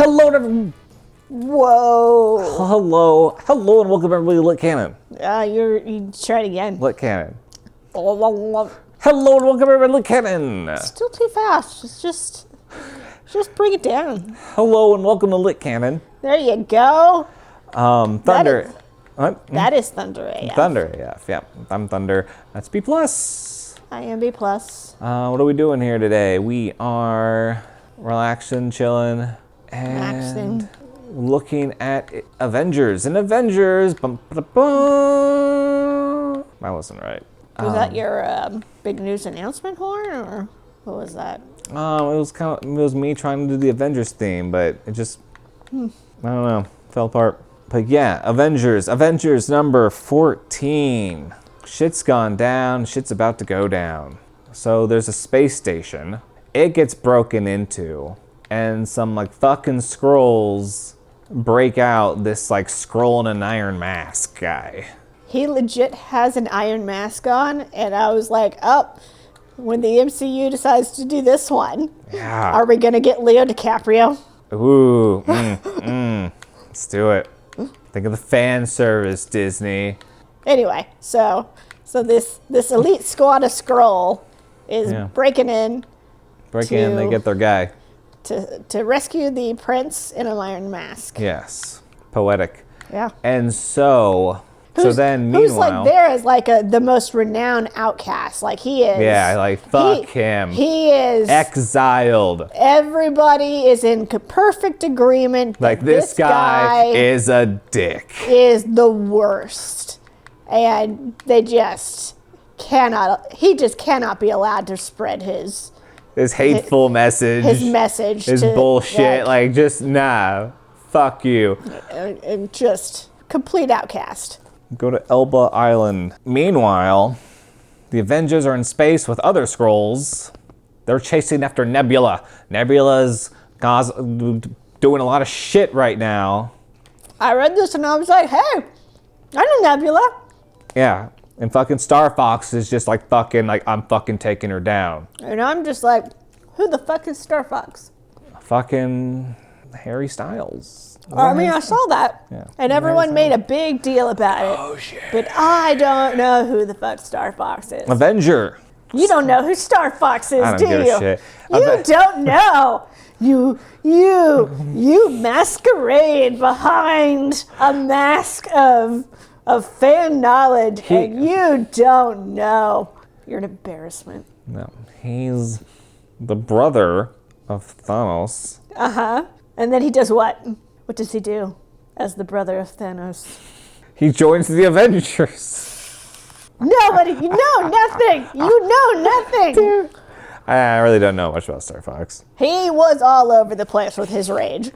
Hello, everyone. Whoa. Hello, and welcome everybody to Lit Cannon. You try it again. Lit Cannon. Hello, and welcome everybody to Lit Cannon. Still too fast. Just bring it down. Hello, and welcome to Lit Cannon. There you go. Thunder. That is ThunderAF. ThunderAF, yeah. I'm Thunder. That's B+. I am B+. What are we doing here today? We are relaxing, chilling, and looking at Avengers. And Avengers, bum, ba, bum. That wasn't right. Was that your big news announcement horn, or what was that? It was me trying to do the Avengers theme, but it just, I don't know, fell apart. But yeah, Avengers number 14. Shit's gone down, shit's about to go down. So there's a space station. It gets broken into, and some like fucking Skrulls break out this like Skrull in an iron mask guy. He legit has an iron mask on, and I was like, oh, when the MCU decides to do this one, Yeah. are we gonna get Leo DiCaprio? Ooh, let's do it. Think of the fan service, Disney. Anyway, so this elite squad of Skrull is breaking in. They get their guy. To rescue the prince in an iron mask. Yes, poetic. Yeah. And so then meanwhile, who's like there as like the most renowned outcast? Like he is. Yeah, like fuck him. He is exiled. Everybody is in perfect agreement. Like this guy is a dick. Is the worst, and they just cannot. He just cannot be allowed to spread his hateful message. His message. His bullshit. Like just nah. Fuck you. And just complete outcast. Go to Elba Island. Meanwhile, the Avengers are in space with other Skrulls. They're chasing after Nebula. Nebula's doing a lot of shit right now. I read this and I was like, hey, I know Nebula. Yeah, and fucking Star Fox is just like fucking like I'm fucking taking her down. And I'm just like, who the fuck is Star Fox? Fucking Harry Styles. I mean, I saw that, and everyone made a big deal about it. Oh, shit. But I don't know who the fuck Star Fox is. Avenger. You don't know who Star Fox is, do you? Shit. You don't know. You masquerade behind a mask of fan knowledge, and you don't know. You're an embarrassment. No, he's the brother of Thanos. Uh-huh. And then he does what? What does he do as the brother of Thanos? He joins the Avengers. Nobody, you know nothing. You know nothing. Dude. I really don't know much about Star Fox. He was all over the place with his rage.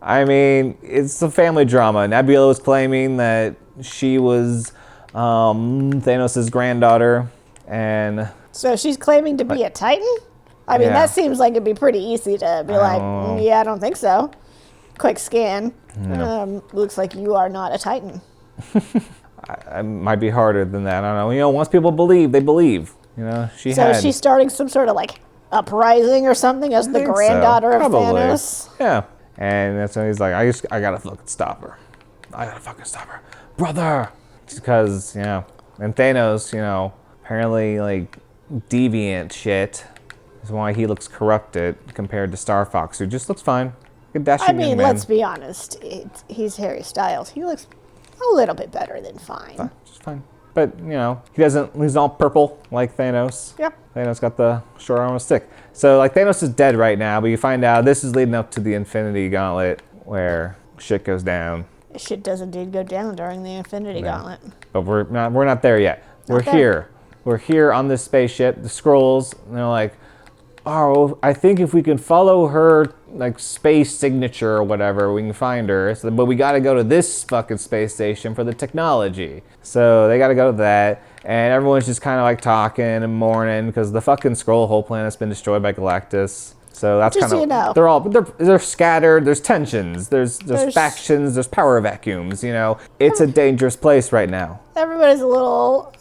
I mean, it's a family drama. Nebula was claiming that she was Thanos' granddaughter, and so she's claiming to be a Titan? I mean, that seems like it'd be pretty easy to be like, yeah, I don't think so. Quick scan. No. Looks like you are not a Titan. It might be harder than that. I don't know. You know, once people believe, they believe. You know, she's starting some sort of like uprising or something as the granddaughter of Thanos. Yeah. And that's when he's like, I gotta fucking stop her. I gotta fucking stop her. Brother! Because, and Thanos, apparently like deviant shit is why he looks corrupted compared to Star Fox, who just looks fine. I mean, let's be honest. He's Harry Styles. He looks a little bit better than fine. Just fine. But, he's all purple like Thanos. Yeah. Thanos got the short arm of a stick. So, like, Thanos is dead right now, but you find out this is leading up to the Infinity Gauntlet where shit goes down. Shit does indeed go down during the Infinity Gauntlet. But we're not there yet. We're here. We're here on this spaceship, the Skrulls, and they're like, oh, I think if we can follow her like space signature or whatever, we can find her. So, but we got to go to this fucking space station for the technology. So they got to go to that, and everyone's just kind of like talking and mourning because the fucking Skrull whole planet's been destroyed by Galactus. So that's kind of they're scattered. There's tensions. There's factions. There's power vacuums. It's a dangerous place right now. Everybody's a little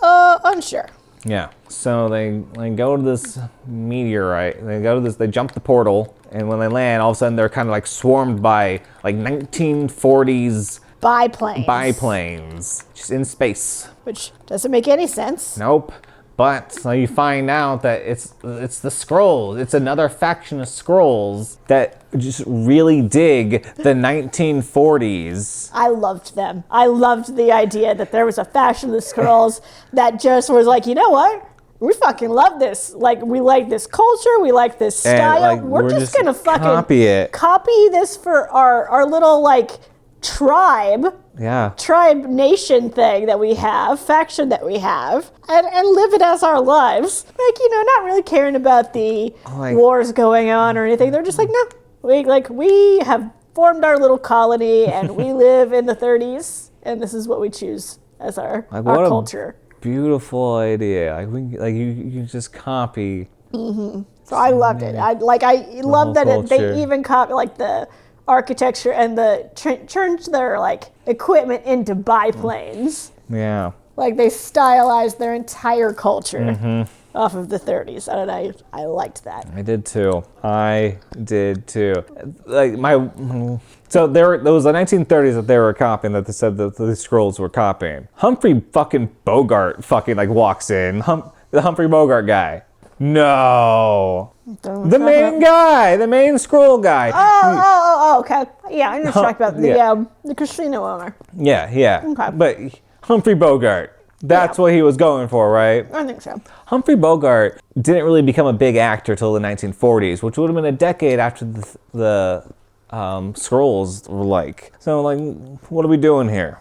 unsure. Yeah. So they go to this meteorite. They jump the portal, and when they land, all of a sudden they're kind of like swarmed by like 1940s biplanes just in space. Which doesn't make any sense. Nope. But so you find out that it's the Skrulls. It's another faction of Skrulls that just really dig the 1940s. I loved them. I loved the idea that there was a faction of the Skrulls that just was like, you know what? We fucking love this. Like, we like this culture. We like this style. And, like, we're just gonna fucking copy this for our little like tribe nation thing that we have, faction that we have, and live it as our lives. Like, not really caring about the wars going on or anything. They're just like, no, we have formed our little colony and we live in the 30s, and this is what we choose as our culture. Beautiful idea. You just copy. Mm-hmm. So I loved it. I love that they even copy the architecture and turned their equipment into biplanes. Yeah. Like they stylized their entire culture off of the 30s, and I liked that. I did too. So there was the 1930s that they were copying, that they said that the Skrulls were copying. Humphrey fucking Bogart walks in. The Humphrey Bogart guy. No. The main Skrull guy. Oh, okay. Yeah, I know what you're talking about. The casino owner. Yeah. Okay. But Humphrey Bogart, that's what he was going for, right? I think so. Humphrey Bogart didn't really become a big actor till the 1940s, which would have been a decade after the Skrulls were like. So, what are we doing here?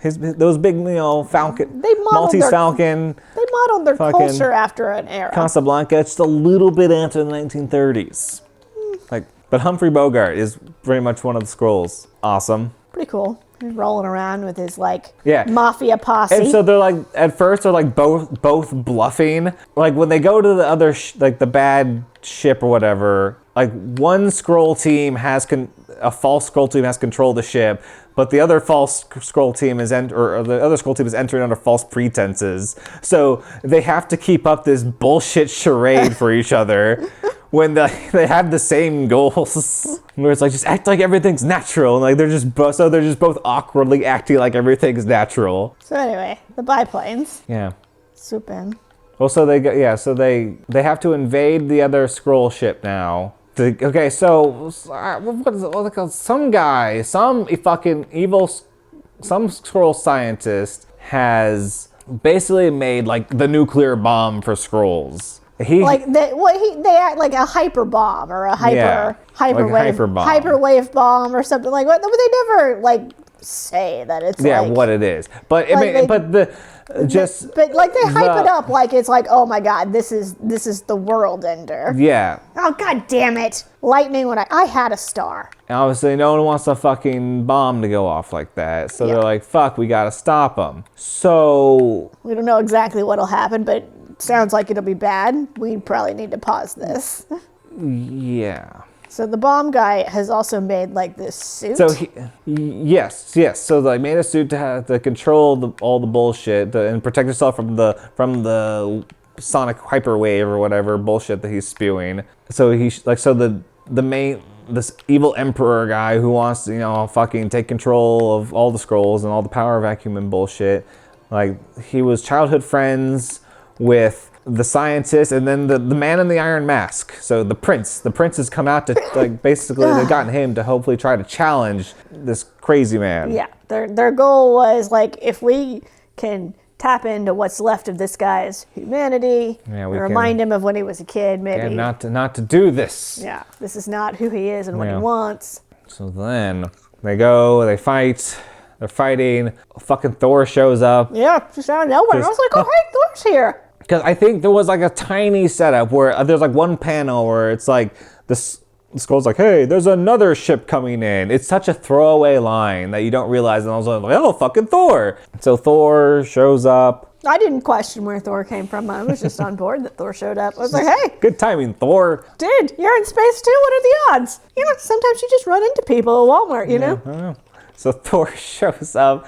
Those big, Falcon, Maltese Falcon. They modeled their culture after an era. Casablanca, just a little bit after the 1930s. But Humphrey Bogart is very much one of the Skrulls. Awesome. Pretty cool. He's rolling around with his mafia posse. And so they're at first they're both bluffing. When they go to the other the bad ship or whatever, one Skrull team a false Skrull team has control of the ship, but the other false Skrull team is entering under false pretenses. So they have to keep up this bullshit charade for each other when they have the same goals. Where it's just act like everything's natural, and they're just both awkwardly acting like everything's natural. So anyway, the biplanes. Yeah. Swoop in. Well, so they have to invade the other Skrull ship now. Some fucking evil, some Skrull scientist has basically made the nuclear bomb for Skrulls. They act like a hyper bomb or a hyperwave bomb or something like that. But they never say that it's what it is. But they hype it up like it's oh my god, this is the world ender. Yeah. Oh god damn it. Lightning when I had a star. And obviously no one wants a fucking bomb to go off like that. So they're fuck, we gotta stop them. So we don't know exactly what'll happen, but it sounds like it'll be bad. We probably need to pause this. Yeah. So the bomb guy has also made this suit. So yes. So they made a suit to control all the bullshit and protect yourself from the sonic hyperwave or whatever bullshit that he's spewing. So this evil emperor guy who wants to fucking take control of all the Skrulls and all the power vacuum and bullshit. He was childhood friends with the scientist, and then the man in the iron mask. So the prince has come out to basically they've gotten him to hopefully try to challenge this crazy man. Yeah, their goal was if we can tap into what's left of this guy's humanity, remind him of when he was a kid, maybe not to do this. Yeah, this is not who he is and what he wants. So then they fight. They're fighting. Fucking Thor shows up. Yeah, just out of nowhere. I was oh hey, Thor's here. Because I think there was a tiny setup where there's one panel where it's the Skrull's hey, there's another ship coming in. It's such a throwaway line that you don't realize, and I was oh, fucking Thor. So Thor shows up. I didn't question where Thor came from. I was just on board that Thor showed up. I was hey. Good timing, Thor. Dude, you're in space too? What are the odds? Sometimes you just run into people at Walmart, I know. So Thor shows up,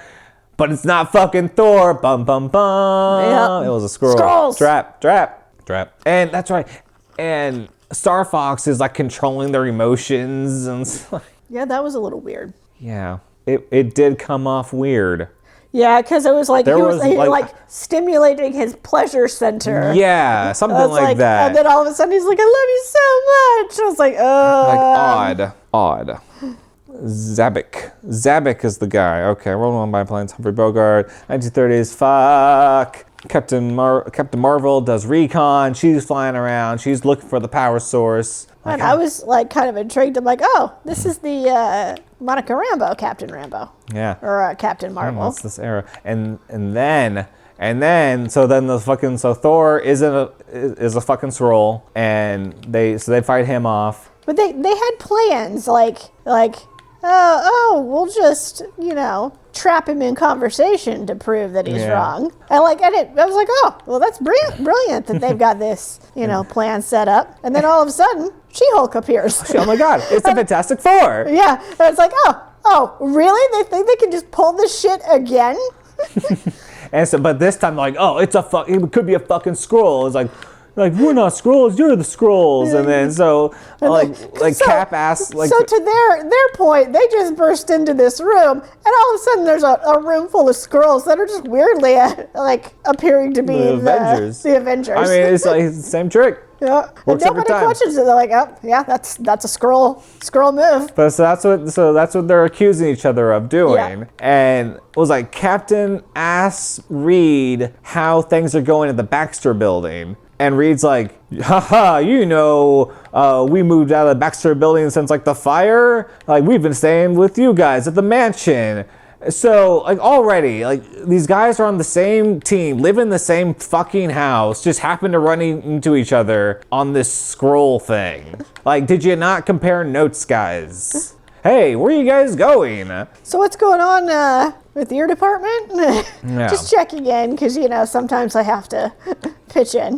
but it's not fucking Thor. Bum, bum, bum. Yep. It was a Skrull. Skrulls. Trap. And that's right. And Star Fox is like controlling their emotions and stuff. Yeah, that was a little weird. Yeah. It did come off weird. Yeah, because it was like he was like stimulating his pleasure center. Yeah, something like that. And then all of a sudden he's like, I love you so much. I was like, Odd. Zabik is the guy. Okay, rolled on by planes. Humphrey Bogart. 1930s. Fuck. Captain Marvel does recon. She's flying around. She's looking for the power source. And I was like kind of intrigued. I'm like, oh, this is the Monica Rambeau, Captain Rambeau. Yeah. Or Captain Marvel. What's this era? And then Thor is a fucking Skrull, and they fight him off. But they had plans like we'll just trap him in conversation to prove that he's wrong. And I was like, oh, well, that's brilliant that they've got this plan set up. And then all of a sudden, She-Hulk appears. Oh my God, it's the Fantastic Four. Yeah, and it's like, oh, really? They think they can just pull this shit again? And so, but this time, like, oh, it could be a fucking Skrull. It's like we're not Skrulls, you're the Skrulls. And then Cap asks, like, so to their point, they just burst into this room, and all of a sudden there's a room full of Skrulls that are just weirdly appearing to be the Avengers. The Avengers. I mean, it's like the same trick. Yeah, and nobody questions it. They're like, oh, yeah, that's a Skrull move. But so that's what they're accusing each other of doing. Yeah. And it was like Captain asks Reed how things are going at the Baxter building. And Reed's like, haha, we moved out of the Baxter building since like the fire. Like, we've been staying with you guys at the mansion. So, like, already, like, these guys are on the same team, live in the same fucking house, just happen to run into each other on this Skrull thing. Like, did you not compare notes, guys? Hey, where are you guys going? So what's going on with your department? Yeah. Just checking in, because, sometimes I have to pitch in.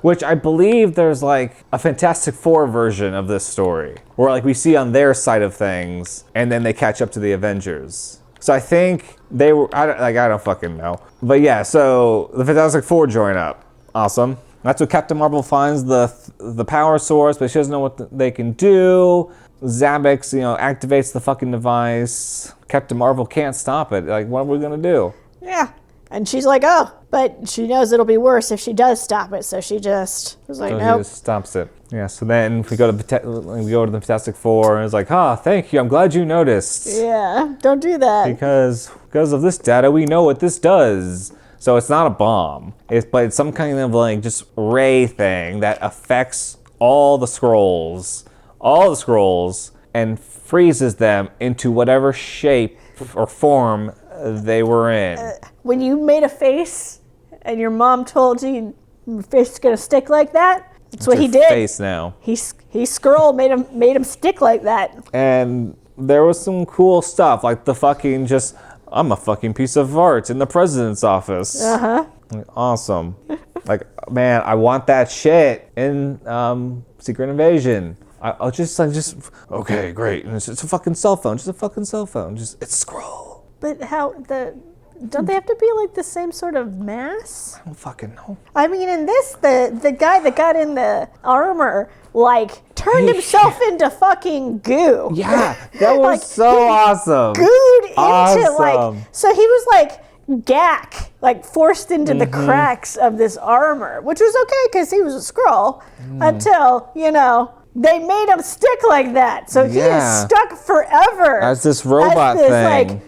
Which I believe there's, like, a Fantastic Four version of this story, where, like, we see on their side of things, and then they catch up to the Avengers. So I think they were, I don't fucking know. But yeah, so the Fantastic Four join up. Awesome. That's what Captain Marvel finds the power source, but she doesn't know what they can do. Zabix, activates the fucking device. Captain Marvel can't stop it. Like, what are we gonna do? Yeah. And she's like, oh, but she knows it'll be worse if she does stop it, so she just was like, nope. She just stops it. Yeah, so then we go to the Fantastic Four, and it's like, thank you, I'm glad you noticed. Yeah, don't do that. Because of this data, we know what this does. So it's not a bomb. It's some kind of like just ray thing that affects all the Skrulls, and freezes them into whatever shape or form they were in. When you made a face and your mom told you your face is gonna stick like that, that's what he did. Face now. He Skrull made him stick like that. And there was some cool stuff, like the fucking I'm a fucking piece of art in the president's office. Uh-huh. Awesome. Like, man, I want that shit in Secret Invasion. I'll just okay, great. And it's a fucking cell phone. Just a fucking cell phone. It's Skrull. But don't they have to be like the same sort of mass? I don't fucking know. I mean, in this, the guy that got in the armor, like, turned himself into fucking goo. Yeah, that was like, so awesome. Gooed into, like, so he was like Gak, like forced into the cracks of this armor, which was okay because he was a Skrull until, they made him stick like that. So he is stuck forever. As this robot thing. Like,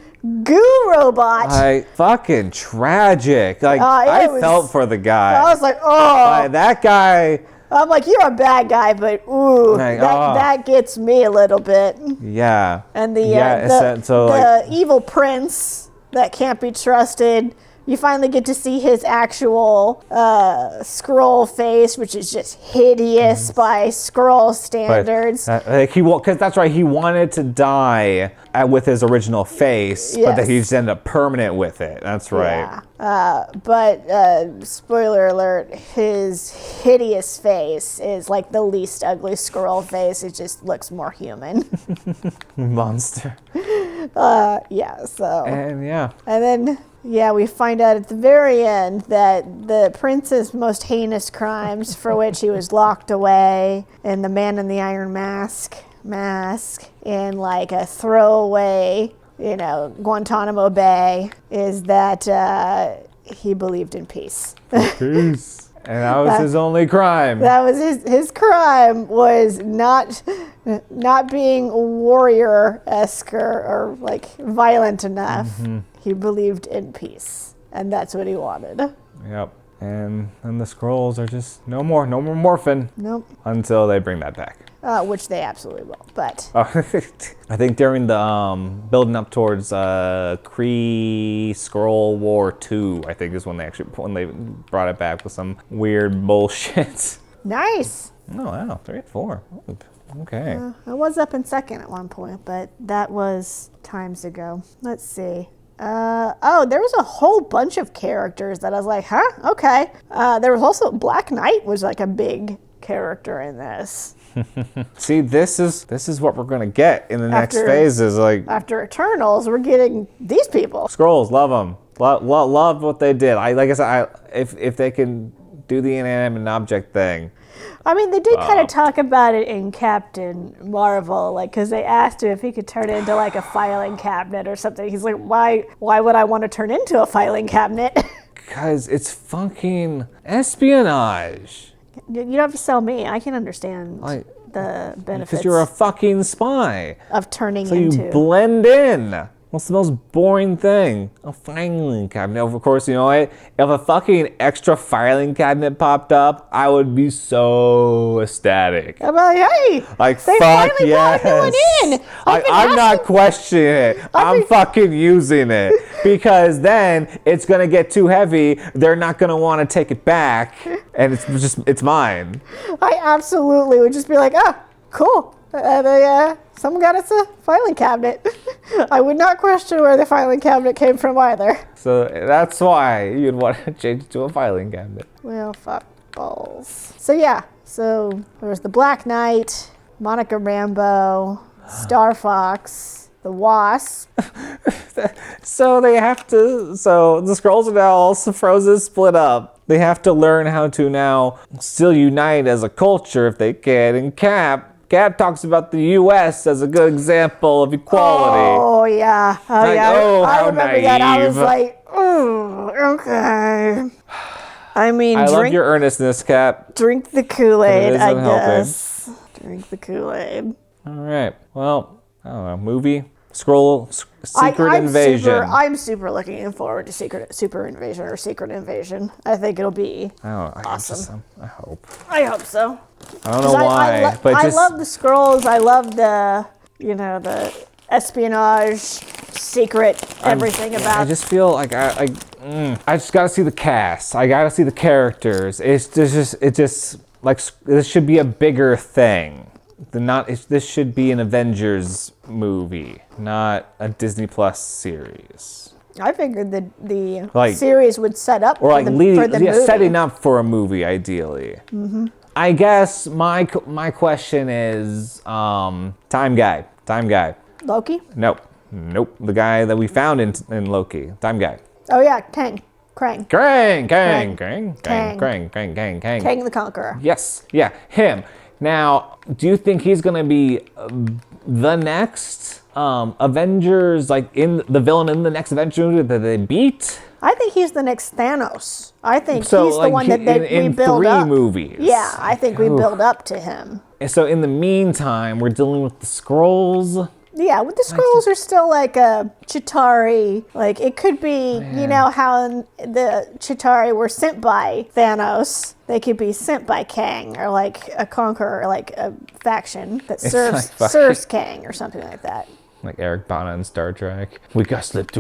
goo robot. Fucking tragic. Like, I felt for the guy. I was like, oh. That guy. I'm like, you're a bad guy, but ooh, that gets me a little bit. Yeah. And the evil prince that can't be trusted. You finally get to see his actual Skrull face, which is just hideous by Skrull standards. Because that's right, he wanted to die with his original face, but that he just ended up permanent with it. That's right. Yeah. But spoiler alert, his hideous face is like the least ugly Skrull face. It just looks more human. Monster. Yeah. So. And yeah. And then Yeah, we find out at the very end that the prince's most heinous crimes for which he was locked away in the Man in the Iron Mask in like a throwaway, Guantanamo Bay, is that he believed in peace. Peace. And that was his only crime. That was his crime, was not being warrior-esque or like violent enough. Mm-hmm. He believed in peace, and that's what he wanted. Yep. And the Skrulls are just no more morphing. Nope. Until they bring that back. Which they absolutely will. But I think during the building up towards Kree Skrull War 2, I think is when they brought it back with some weird bullshit. Nice. Oh wow, 3 and 4. Okay. I was up in second at one point, but that was times ago. Let's see. There was a whole bunch of characters that I was like, huh? Okay. There was also Black Knight was like a big character in this. See, this is what we're gonna get in the next phases. Like after Eternals, we're getting these people. Skrulls, love them. Love what they did. Like I said, if they can do the inanimate object thing. I mean, they did kind of talk about it in Captain Marvel, like, because they asked him if he could turn it into like a filing cabinet or something. He's like, why would I want to turn into a filing cabinet? Because it's fucking espionage. You don't have to sell me. I can understand the benefits. Because you're a fucking spy. Of turning so into. So you blend in. What's the most boring thing? A filing cabinet. Of course, you know what? If a fucking extra filing cabinet popped up, I would be so ecstatic. I'm like, hey, like, they fuck finally yes. brought one in. I'm not questioning it. I'm fucking using it. Because then it's going to get too heavy. They're not going to want to take it back. And it's mine. I absolutely would just be like, oh, cool. Someone got us a filing cabinet. I would not question where the filing cabinet came from either. So that's why you'd want to change it to a filing cabinet. Well, fuck balls. So yeah, there was the Black Knight, Monica Rambeau, Star Fox, the Wasp. So the Skrulls are now all frozen, split up. They have to learn how to now still unite as a culture if they can. And Cap talks about the U.S. as a good example of equality. Oh, yeah. I remember naive. that. I was like, oh, okay. I mean, I love your earnestness, Cap. Drink the Kool-Aid, I guess. Helping. Drink the Kool-Aid. All right. Well, I don't know. Movie? Secret Invasion. I'm super looking forward to Secret Invasion. I think it'll be awesome. I hope. I hope so. I don't know why, but I love the Skrulls. I love the espionage, secret, everything about. I just feel like I just gotta see the cast. I gotta see the characters. This should be a bigger thing. This should be an Avengers movie, not a Disney Plus series. I figured the series would set up for the movie. Setting up for a movie, ideally. Mm-hmm. I guess my question is time guy. Loki? Nope. The guy that we found in Loki. Time guy. Oh yeah, Kang. Krang. Kang Kang the Conqueror. Yes. Yeah, him. Now, do you think he's gonna be the next Avengers, like in the villain in the next Avengers that they beat? I think he's the next Thanos. I think he's the one that we build up. In 3 movies. Yeah, I think we build up to him. So in the meantime, we're dealing with the Skrulls. Yeah, the Skrulls are still like a Chitauri. Like, it could be, you know how the Chitauri were sent by Thanos. They could be sent by Kang, or like a conqueror, like a faction that serves Kang or something like that. Like Eric Bana in Star Trek. We got slipped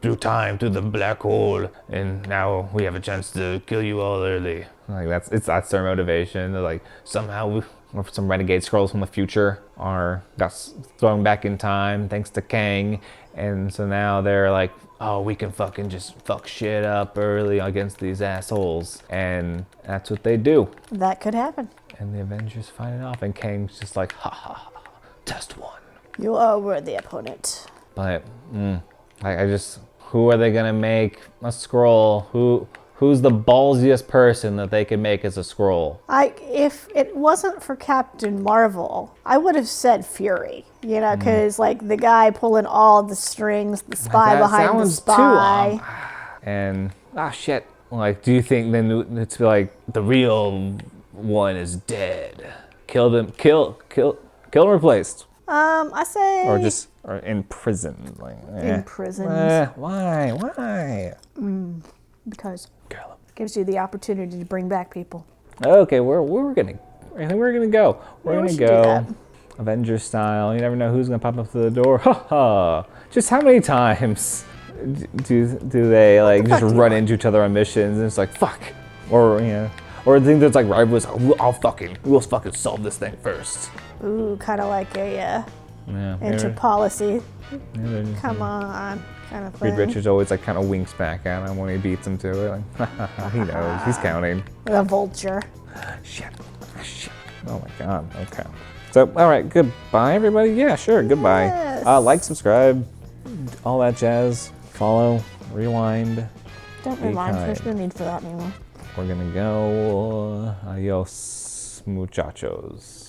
through time to the black hole, and now we have a chance to kill you all early. Like that's their motivation. They're like, somehow some renegade Skrulls from the future got thrown back in time thanks to Kang, and so now they're like, oh, we can fucking just fuck shit up early against these assholes, and that's what they do. That could happen. And the Avengers fight it off, and Kang's just like, ha ha ha, test one. You are a worthy opponent. But I just, who are they gonna make a Skrull? Who's the ballsiest person that they can make as a Skrull? If it wasn't for Captain Marvel, I would have said Fury. You know, because like the guy pulling all the strings, the spy behind the spy. And shit. Like, do you think then it's like the real one is dead? Killed him, replaced. I say. Or imprisoned. Like, Imprisoned. Why? Because it gives you the opportunity to bring back people. Okay, we're gonna go. We're gonna go Avengers style. You never know who's gonna pop up to the door. Ha ha! Just how many times do they like just run into each other on missions and it's like fuck, or or the thing that's like rivals. We'll fucking solve this thing first. Ooh, kind of like a inter-policy. Come on. Kind of thing. Reed Richards always like kind of winks back at him when he beats him to it. Like, he knows. He's counting. The vulture. Shit. Oh my god. Okay. So, all right. Goodbye, everybody. Yeah, sure. Goodbye. Yes. Like, subscribe, all that jazz. Follow, rewind. Don't rewind. There's no need for that anymore. We're gonna go. Adios, muchachos.